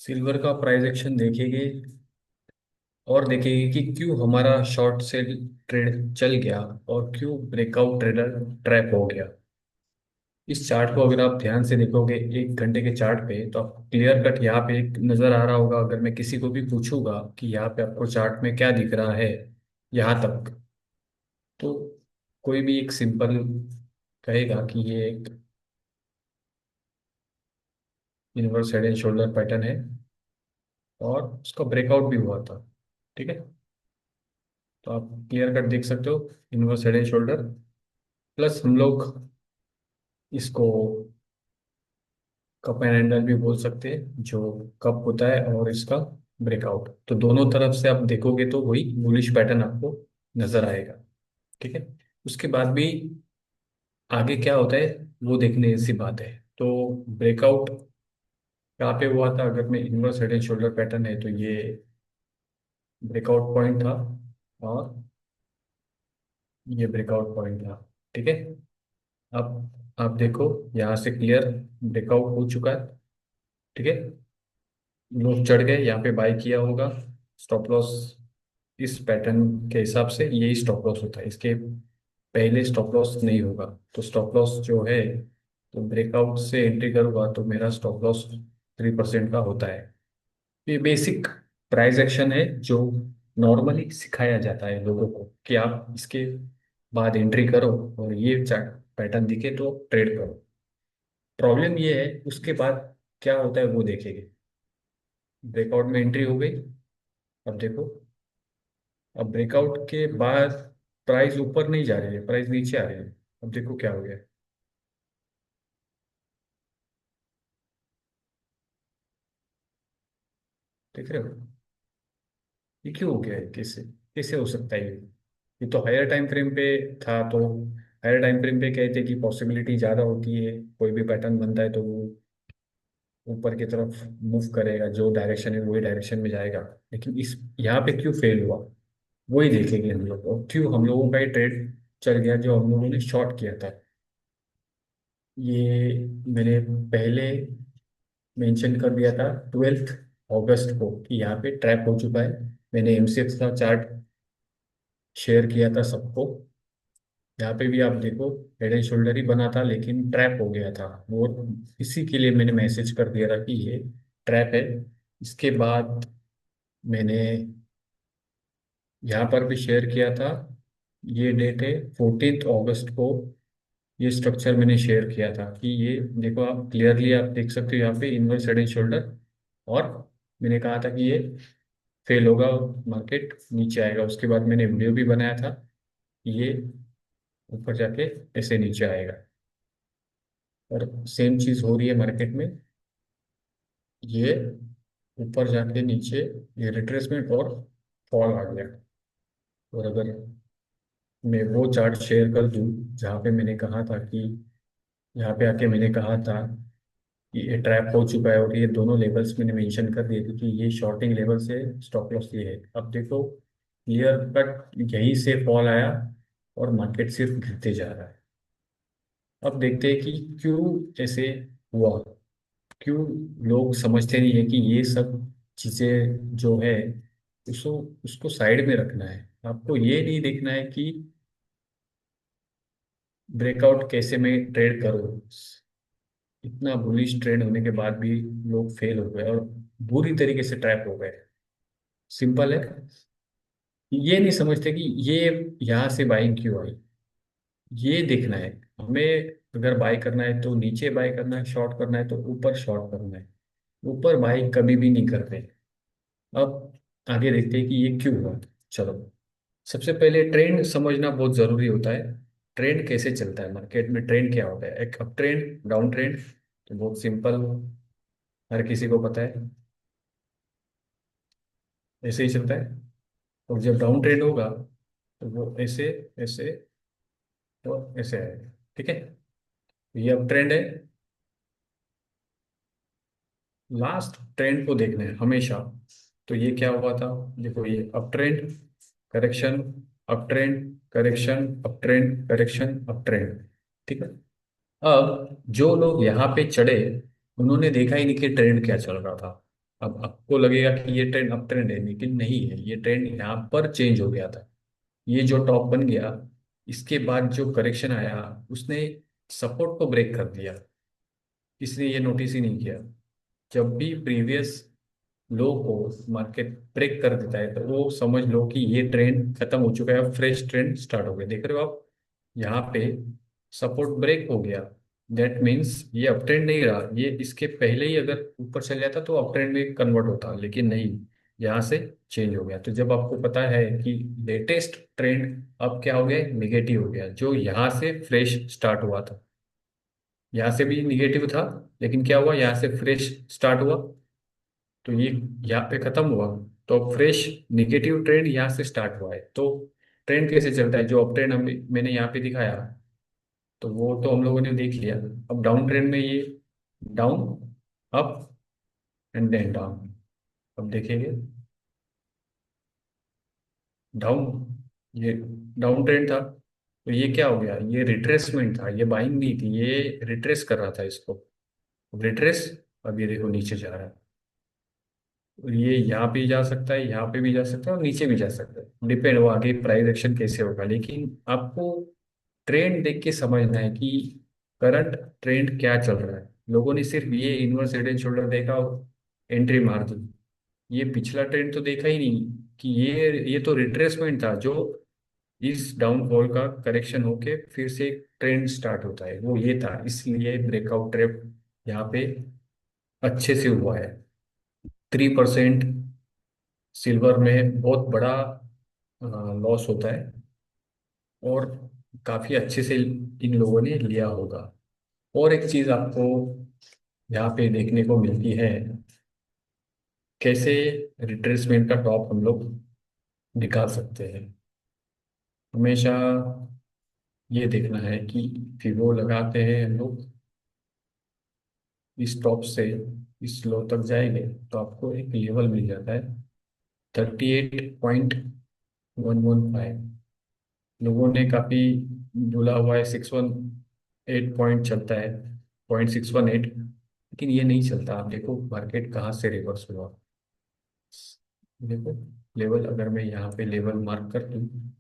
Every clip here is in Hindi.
सिल्वर का प्राइस एक्शन देखेंगे और देखेंगे कि क्यों हमारा शॉर्ट सेल ट्रेड चल गया और क्यों ब्रेकआउट ट्रेडर ट्रैप हो गया। इस चार्ट को अगर आप ध्यान से देखोगे 1 घंटे के चार्ट पे तो आपको क्लियर कट यहाँ पे एक नजर आ रहा होगा। अगर मैं किसी को भी पूछूंगा कि यहाँ पे आपको चार्ट में क्या दिख रहा है यहाँ तक, तो कोई भी एक सिंपल कहेगा कि ये एक universe head and shoulder pattern है और उसका ब्रेकआउट भी हुआ था। ठीक है, तो आप क्लियर कट देख सकते हो universe head and shoulder. Plus हम लोग इसको कप एंड हैंडल भी बोल सकते हैं, जो कप होता है और इसका ब्रेकआउट, तो दोनों तरफ से आप देखोगे तो वही बुलिश पैटर्न आपको नजर आएगा। ठीक है, उसके बाद भी आगे क्या होता है वो देखने जैसी बात है। तो ब्रेकआउट यहाँ पे हुआ था, अगर मैं inverse head and shoulder pattern है तो ये ब्रेकआउट पॉइंट था और ये ब्रेकआउट पॉइंट था। ठीक है, अब आप देखो यहाँ से क्लियर ब्रेकआउट हो चुका है। ठीक है, लोग चढ़ गए, यहाँ पे बाय किया होगा। स्टॉप लॉस इस पैटर्न के हिसाब से यही स्टॉप लॉस होता है, इसके पहले स्टॉप लॉस नहीं होगा। तो स्टॉप लॉस जो है, तो ब्रेकआउट से एंट्री करूंगा तो मेरा स्टॉप लॉस 3% का होता है। ये बेसिक प्राइस एक्शन है जो नॉर्मली सिखाया जाता है लोगों को कि आप इसके बाद एंट्री करो और ये चार्ट पैटर्न दिखे तो ट्रेड करो। प्रॉब्लम ये है उसके बाद क्या होता है वो देखेंगे। ब्रेकआउट में एंट्री हो गई, अब देखो, अब ब्रेकआउट के बाद प्राइस ऊपर नहीं जा रही है, प्राइस नीचे आ रही है। अब देखो क्या हो गया, देख रहे हो ये क्यों हो गया है, कैसे कैसे हो सकता है ये तो हायर टाइम फ्रेम पे था। तो हायर टाइम फ्रेम पे कहते हैं कि पॉसिबिलिटी ज़्यादा होती है, कोई भी पैटर्न बनता है तो वो ऊपर की तरफ मूव करेगा, जो डायरेक्शन है वही डायरेक्शन में जाएगा। लेकिन इस यहाँ पे क्यों फेल हुआ वही देखेंगे हम लोग, और क्यों हम लोगों का ये ट्रेड चल गया जो हम लोगों ने शॉर्ट किया था। ये मैंने पहले मेंशन कर दिया था 12 अगस्त को कि यहाँ पे ट्रैप हो चुका है। मैंने एमसीएक्स का चार्ट शेयर किया था सबको। यहाँ पे भी आप देखो हेड एंड शोल्डर ही बना था लेकिन ट्रैप हो गया था वो। इसी के लिए मैंने मैसेज कर दिया था कि ये ट्रैप है। इसके बाद मैंने यहाँ पर भी शेयर किया था, ये डेट है 14 अगस्त को। ये स्ट्रक्चर मैंने शेयर किया था कि ये देखो, आप क्लियरली आप देख सकते हो यहाँ पे इनवर्स हेड एंड शोल्डर। और मैंने कहा था कि ये फेल होगा, मार्केट नीचे आएगा। उसके बाद मैंने वीडियो भी बनाया था कि ये ऊपर जाके ऐसे नीचे आएगा। और सेम चीज हो रही है मार्केट में, ये ऊपर जाके नीचे ये रिट्रेसमेंट और फॉल आ गया। और अगर मैं वो चार्ट शेयर कर दूं जहाँ पे मैंने कहा था कि यहाँ पे आके मैंने कहा था कि ये ट्रैप हो चुका है, और ये दोनों लेवल्स मैंने मेंशन कर दिए थे कि ये शॉर्टिंग लेवल से स्टॉप लॉस ये है। अब देखो क्लियर कट यहीं से फॉल आया और मार्केट सिर्फ गिरते जा रहा है। अब देखते हैं कि क्यों ऐसे हुआ, क्यों लोग समझते नहीं है कि ये सब चीजें जो है उसको उसको साइड में रखना है। आपको ये नहीं देखना है कि ब्रेकआउट कैसे मैं ट्रेड करूँ। इतना बुलिश ट्रेड होने के बाद भी लोग फेल हो गए और बुरी तरीके से ट्रैप हो गए। सिंपल है, ये नहीं समझते कि ये यहाँ से बाइंग क्यों आई। ये देखना है हमें। अगर बाय करना है तो नीचे बाय करना है, शॉर्ट करना है तो ऊपर शॉर्ट करना है। ऊपर बाय कभी भी नहीं करते। अब आगे देखते हैं कि ये क्यों हुआ। चलो, सबसे पहले ट्रेंड समझना बहुत जरूरी होता है। ट्रेंड कैसे चलता है मार्केट में, ट्रेंड क्या होता है, एक अप ट्रेंड डाउन ट्रेंड, तो बहुत सिंपल, हर किसी को पता है ऐसे ही चलता है। और जब डाउन ट्रेंड होगा तो वो ऐसे ऐसे और ऐसे आएगा। ठीक है, ये अप ट्रेंड है। लास्ट ट्रेंड को देखना है हमेशा। तो ये क्या हुआ था, देखो ये up trend, correction, up trend, correction, up trend, correction, up trend. ठीक है, अब जो लोग यहाँ पे चढ़े उन्होंने देखा ही नहीं कि ट्रेंड क्या चल रहा था। अब आपको लगेगा कि ये ट्रेंड अप ट्रेंड है, लेकिन नहीं है, ये ट्रेंड यहाँ पर चेंज हो गया था। ये जो टॉप बन गया, इसके बाद जो करेक्शन आया, उसने सपोर्ट को ब्रेक कर दिया। इसने ये नोटिस ही नहीं किया। जब भी प्रीवियस लो को मार्केट ब्रेक कर देता है, तो वो समझ लो कि ये ट्रेंड खत्म हो चुका है, फ्रेश ट्रेंड स्टार्ट हो गया। देख रहे हो आप, यहाँ पे सपोर्ट ब्रेक हो गया। दैट मीन्स ये अप ट्रेंड नहीं रहा, ये इसके पहले ही अगर ऊपर चल जाता तो अप ट्रेंड में कन्वर्ट होता, लेकिन नहीं, यहाँ से चेंज हो गया। तो जब आपको पता है कि लेटेस्ट ट्रेंड अब क्या हो गया, निगेटिव हो गया, जो यहाँ से फ्रेश स्टार्ट हुआ था, यहाँ से भी निगेटिव था, लेकिन क्या हुआ, यहाँ से फ्रेश स्टार्ट हुआ, तो ये यहाँ पे खत्म हुआ। तो अब फ्रेश निगेटिव ट्रेंड यहाँ से स्टार्ट हुआ है। तो ट्रेंड कैसे चलता है, जो अप ट्रेंड हम मैंने यहाँ पे दिखाया, तो वो तो हम लोगों ने देख लिया। अब डाउन ट्रेंड में ये down, up, and then down. अब देखेंगे डाउन, ये डाउन ट्रेंड था, तो ये क्या हो गया, ये रिट्रेसमेंट था, ये बाइंग नहीं थी, ये रिट्रेस कर रहा था इसको, रिट्रेस। अब ये देखो नीचे जा रहा है। और ये यहाँ पे जा सकता है, यहाँ पे भी जा सकता है, और नीचे भी जा सकता है, डिपेंड, वो आगे प्राइस एक्शन कैसे होगा। लेकिन आपको ट्रेंड देख के समझना है कि करंट ट्रेंड क्या चल रहा है। लोगों ने सिर्फ ये इनवर्स हेड एंड शोल्डर देखा और एंट्री मार दी, ये पिछला ट्रेंड तो देखा ही नहीं कि ये तो रिट्रेसमेंट था, जो इस डाउनफॉल का करेक्शन होके फिर से एक ट्रेंड स्टार्ट होता है, वो ये था। इसलिए ब्रेकआउट ट्रेप यहाँ पे अच्छे से हुआ है। 3% सिल्वर में बहुत बड़ा लॉस होता है, और काफी अच्छे से इन लोगों ने लिया होगा। और एक चीज आपको यहाँ पे देखने को मिलती है, कैसे रिट्रेसमेंट का टॉप हम लोग निकाल सकते हैं। हमेशा ये देखना है कि फिबो लगाते हैं हम लोग, इस टॉप से इस लो तक जाएंगे तो आपको एक लेवल मिल जाता है, 38.115। लोगों ने काफी बोला हुआ है 618 पॉइंट चलता है, 0.618, लेकिन ये नहीं चलता। आप देखो मार्केट कहाँ से रिवर्स हुआ। देखो लेवल, अगर मैं यहाँ पे लेवल मार्क कर दूँ,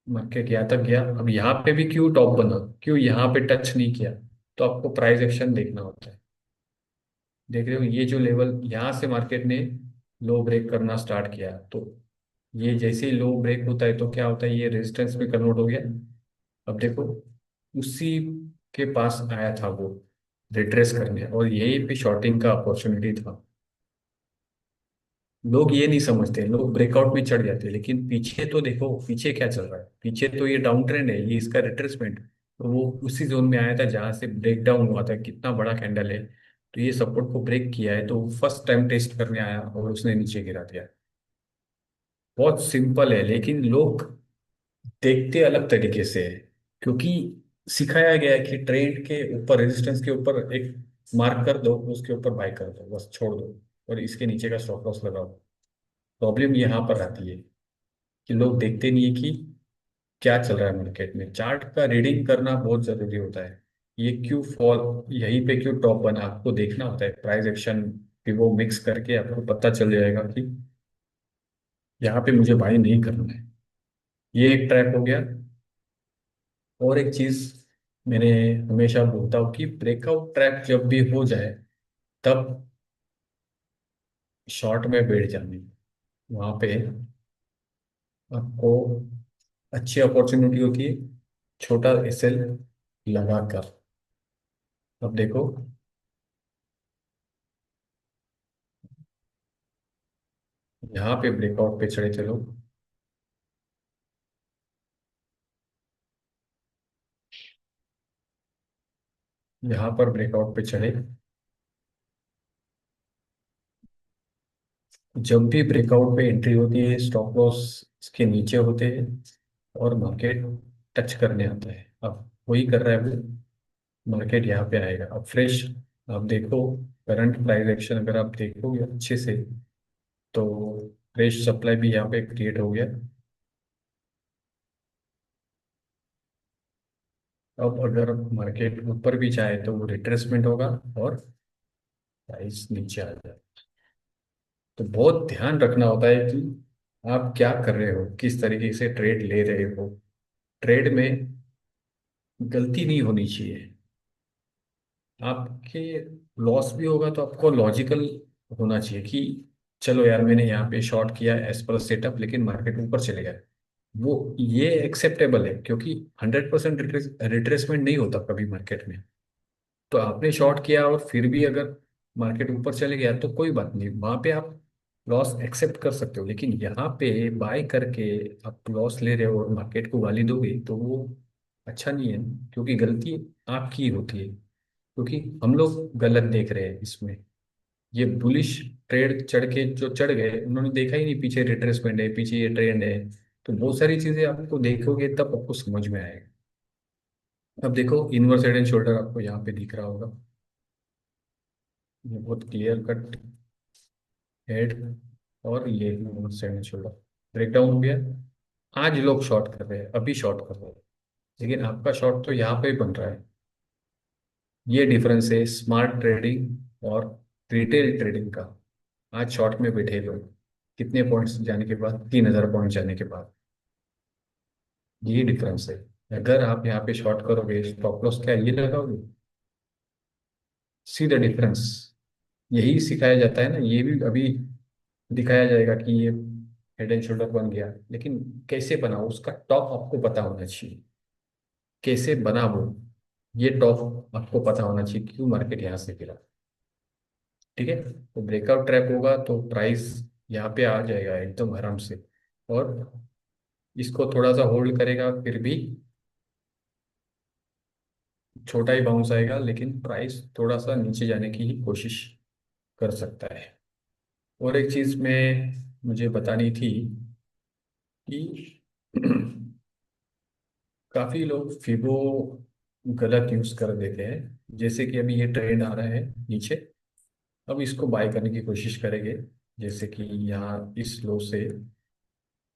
मार्केट यहाँ तक गया, अब यहाँ पे भी क्यों टॉप बना, क्यों यहाँ पे टच नहीं किया, तो आपको प्राइस एक्शन देखना होता है। देख रहे हो, ये जो लेवल यहाँ से मार्केट ने लो ब्रेक करना स्टार्ट किया, तो ये जैसे ही लो ब्रेक होता है तो क्या होता है, ये रेजिस्टेंस में कन्वर्ट हो गया। अब देखो, उसी के पास आया था वो रिट्रेस करने, और यही पे शॉर्टिंग का अपॉर्चुनिटी था। लोग ये नहीं समझते, लोग ब्रेकआउट में चढ़ जाते हैं, लेकिन पीछे तो देखो, पीछे क्या चल रहा है, पीछे तो ये डाउन ट्रेंड है, ये इसका रिट्रेसमेंट। तो वो उसी जोन में आया था जहां से ब्रेक डाउन हुआ था, कितना बड़ा कैंडल है, तो ये सपोर्ट को ब्रेक किया है, तो फर्स्ट टाइम टेस्ट करने आया और उसने नीचे गिरा दिया। बहुत सिंपल है, लेकिन लोग देखते अलग तरीके से है, क्योंकि सिखाया गया है कि ट्रेंड के ऊपर, रेजिस्टेंस के ऊपर एक मार्क कर दो, उसके ऊपर बाय कर दो, बस छोड़ दो, और इसके नीचे का स्टॉप लॉस लगाओ। प्रॉब्लम यहाँ पर आती है कि लोग देखते नहीं है कि क्या चल रहा है मार्केट में। चार्ट का रीडिंग करना बहुत जरूरी होता है। ये क्यों फॉल, यहीं पे क्यों टॉप बना, आपको देखना होता है। प्राइस एक्शन भी वो मिक्स करके आपको पता चल जाएगा कि यहाँ पे मुझे बाय नहीं करना है। ये एक ट्रैप हो गया। और एक चीज मैंने हमेशा बोलता हूँ कि ब्रेकआउट ट्रैप जब भी हो जाए, तब शॉर्ट में बैठ जाने, वहां पे आपको अच्छी अपॉर्चुनिटी होती है, छोटा एसएल लगाकर। अब देखो, यहाँ पे ब्रेकआउट पे चढ़े थे लोग, यहाँ पर ब्रेकआउट पे चढ़े। जब भी ब्रेकआउट पे एंट्री होती है, स्टॉप लॉस इसके नीचे होते हैं, और मार्केट टच करने आता है। अब वही कर रहा है वो, मार्केट यहाँ पे आएगा अब फ्रेश। आप देखो करंट प्राइस एक्शन अगर आप देखोगे अच्छे से, तो फ्रेश सप्लाई भी यहाँ पे क्रिएट हो गया। अब अगर मार्केट ऊपर भी जाए तो वो रिट्रेसमेंट होगा, और प्राइस नीचे आ जाए। तो बहुत ध्यान रखना होता है कि आप क्या कर रहे हो, किस तरीके से ट्रेड ले रहे हो। ट्रेड में गलती नहीं होनी चाहिए। आपके लॉस भी होगा तो आपको लॉजिकल होना चाहिए कि चलो यार, मैंने यहाँ पे शॉर्ट किया एज पर सेटअप, लेकिन मार्केट ऊपर चले गया। वो ये एक्सेप्टेबल है, क्योंकि 100% रिट्रेसमेंट नहीं होता कभी मार्केट में। तो आपने शॉर्ट किया और फिर भी अगर मार्केट ऊपर चले गया तो कोई बात नहीं, वहां पे आप लॉस एक्सेप्ट कर सकते हो। लेकिन यहाँ पे बाय करके आप लॉस ले रहे हो और मार्केट को गाली दोगे तो वो अच्छा नहीं है, क्योंकि गलती आपकी होती है। क्योंकि हम लोग गलत देख रहे हैं इसमें। ये बुलिश ट्रेड चढ़ के जो चढ़ गए, उन्होंने देखा ही नहीं पीछे रिट्रेसमेंट है, पीछे ये ट्रेंड है। तो बहुत सारी चीजें आपको देखोगे तब आपको समझ में आएगा। अब देखो, इनवर्स हेड एंड शोल्डर आपको यहाँ पे दिख रहा होगा। ये बहुत क्लियर कट हेड, और ये inverse head and shoulder breakdown हो गया। आज लोग शॉर्ट कर रहे हैं, अभी शॉर्ट कर रहे हैं, लेकिन आपका शॉर्ट तो यहाँ पे ही बन रहा है। ये डिफरेंस है स्मार्ट ट्रेडिंग और रिटेल ट्रेडिंग का। आज शॉर्ट में बैठे लोग, कितने पॉइंट्स जाने के बाद, 3,000 पॉइंट जाने के बाद। यही डिफरेंस है। अगर आप यहाँ पे शॉर्ट करोगे, स्टॉप लॉस क्या ये लगाओगे? See the difference. यही सिखाया जाता है ना, ये भी अभी दिखाया जाएगा कि ये हेड एंड शोल्डर बन गया, लेकिन कैसे बना उसका टॉप आपको पता होना चाहिए। कैसे बना वो, ये टॉप आपको पता होना चाहिए, क्यों मार्केट यहाँ से गिरा। ठीक है। तो ब्रेकआउट ट्रैप होगा तो प्राइस यहाँ पे आ जाएगा एकदम आराम से, और इसको थोड़ा सा होल्ड करेगा फिर भी छोटा ही बाउंस आएगा, लेकिन प्राइस थोड़ा सा नीचे जाने की ही कोशिश कर सकता है। और एक चीज मैं मुझे बतानी थी कि काफी लोग फिबो गलत यूज कर देते हैं। जैसे कि अभी ये ट्रेंड आ रहा है नीचे, अब इसको बाय करने की कोशिश करेंगे। जैसे कि यहाँ इस लो से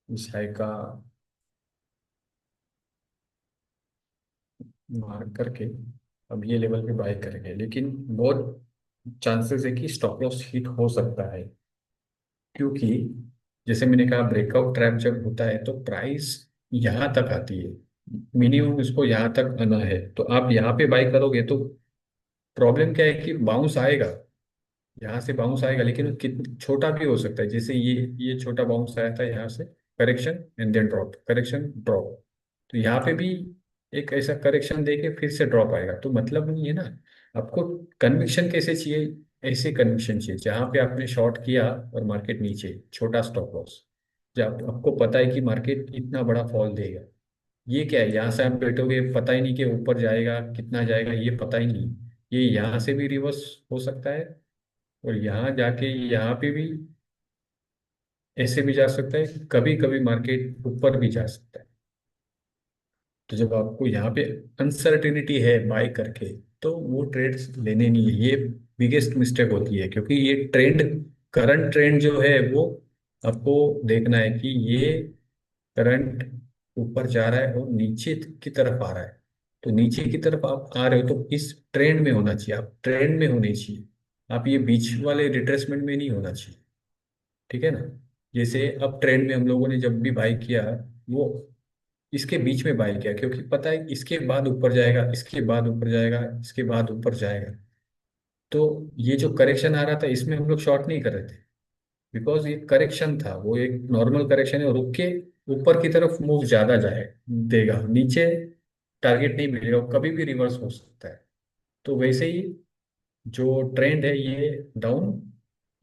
इस हाई का मार्क करके अब ये लेवल पे बाय करेंगे, लेकिन बहुत चांसेस है कि स्टॉप लॉस हिट हो सकता है। क्योंकि जैसे मैंने कहा, ब्रेकआउट ट्रैप जब होता है तो प्राइस यहाँ तक आती है, मिनिमम इसको यहाँ तक आना है। तो आप यहाँ पे बाय करोगे तो प्रॉब्लम क्या है कि बाउंस आएगा, यहाँ से बाउंस आएगा, लेकिन वो कितना छोटा भी हो सकता है। जैसे ये छोटा बाउंस आया था यहाँ से, correction and then drop, correction drop. तो यहाँ पे भी एक ऐसा करेक्शन देके फिर से ड्रॉप आएगा, तो मतलब नहीं है ना। आपको कन्विक्शन कैसे चाहिए? ऐसे कन्विक्शन चाहिए जहाँ पे आपने शॉर्ट किया और मार्केट नीचे, छोटा स्टॉप लॉस, जब आपको पता है कि मार्केट इतना बड़ा फॉल देगा। ये क्या है, यहाँ से आप बैठोगे, पता ही नहीं कि ऊपर जाएगा कितना जाएगा, ये पता ही नहीं। ये यहाँ से भी रिवर्स हो सकता है, और यहाँ जाके यहाँ पे भी ऐसे भी जा सकता है, कभी कभी मार्केट ऊपर भी जा सकता है। तो जब आपको यहाँ पे अनसर्टेनिटी है बाय करके, तो वो ट्रेड्स लेने नहीं है। ये बिगेस्ट मिस्टेक होती है, क्योंकि ये ट्रेंड, करंट ट्रेंड जो है वो आपको देखना है कि ये करंट ऊपर जा रहा है और नीचे की तरफ आ रहा है। तो नीचे की तरफ आप आ रहे हो तो इस ट्रेंड में होना चाहिए, आप ट्रेंड में होने चाहिए। आप ये बीच वाले रिट्रेसमेंट में नहीं होना चाहिए। ठीक है ना। जैसे अब ट्रेंड में हम लोगों ने जब भी बाई किया, वो इसके बीच में बाई किया, क्योंकि पता है इसके बाद ऊपर जाएगा, इसके बाद ऊपर जाएगा, इसके बाद ऊपर जाएगा। तो ये जो करेक्शन आ रहा था इसमें हम लोग शॉर्ट नहीं कर रहे थे, बिकॉज ये करेक्शन था, वो एक नॉर्मल करेक्शन है, रुक के ऊपर की तरफ मूव ज्यादा जाए देगा, नीचे टारगेट नहीं मिलेगा, कभी भी रिवर्स हो सकता है। तो वैसे ही जो ट्रेंड है ये डाउन,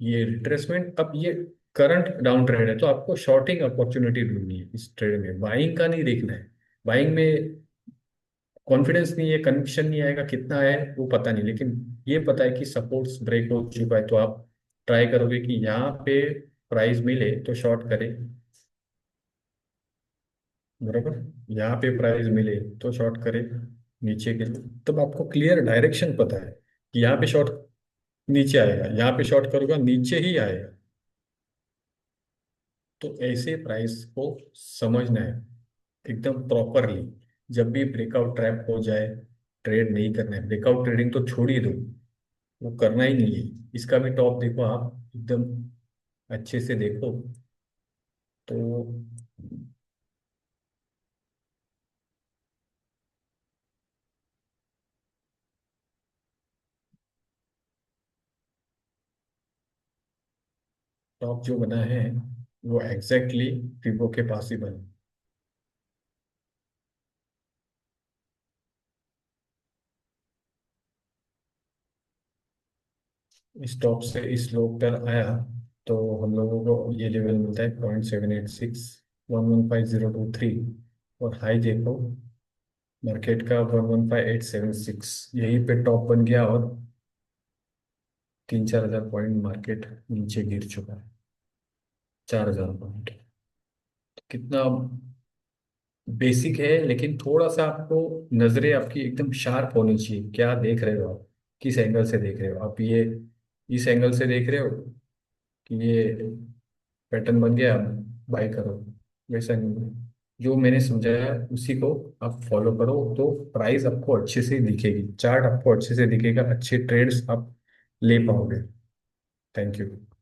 ये रिट्रेसमेंट, अब ये करंट डाउन ट्रेंड है, तो आपको शॉर्टिंग अपॉर्चुनिटी ढूंढनी है इस ट्रेड में, बाइंग का नहीं देखना है। बाइंग में कॉन्फिडेंस नहीं है, कन्विक्शन नहीं आएगा, कितना है वो पता नहीं, लेकिन ये पता है कि सपोर्ट्स ब्रेक हो चुका है, तो आप ट्राई करोगे कि यहाँ पे प्राइस मिले तो शॉर्ट करें। बराबर, यहाँ पे प्राइस मिले तो शॉर्ट करें नीचे के लिए। तब आपको क्लियर डायरेक्शन पता है कि यहाँ पे शॉर्ट नीचे आएगा, यहाँ पे शॉर्ट करूंगा नीचे ही आएगा। तो ऐसे प्राइस को समझना है एकदम प्रॉपरली। जब भी ब्रेकआउट ट्रैप हो जाए, ट्रेड नहीं करना है, ब्रेकआउट ट्रेडिंग तो छोड़ ही दो। वो करना ही नहीं है। इसका भी टॉप देखो आप एकदम अच्छे से देखो तो। टॉप जो बना है वो एग्जैक्टली फिबो के पास ही बना। इस टॉप से इस लो पर आया तो हम लोगों को ये लेवल मिलता है 0.786, 115023। और हाई देखो मार्केट का 115876, यहीं पे टॉप बन गया और 3-4 हजार पॉइंट मार्केट नीचे गिर चुका है। 4 हजार पॉइंट कितना बेसिक है, लेकिन थोड़ा सा आपको नजरें आपकी एकदम शार्प होनी चाहिए। क्या देख रहे हो आप, किस एंगल से देख रहे हो आप ये। इस एंगल से देख रहे हो कि ये पैटर्न बन गया, बाय करो, वैसा नहीं। जो मैंने समझाया उसी को आप फॉलो करो तो प्राइस आपको अच्छे से दिखेगी, चार्ट आपको अच्छे से दिखेगा, अच्छे ट्रेड्स आप ले पाओगे। Thank you.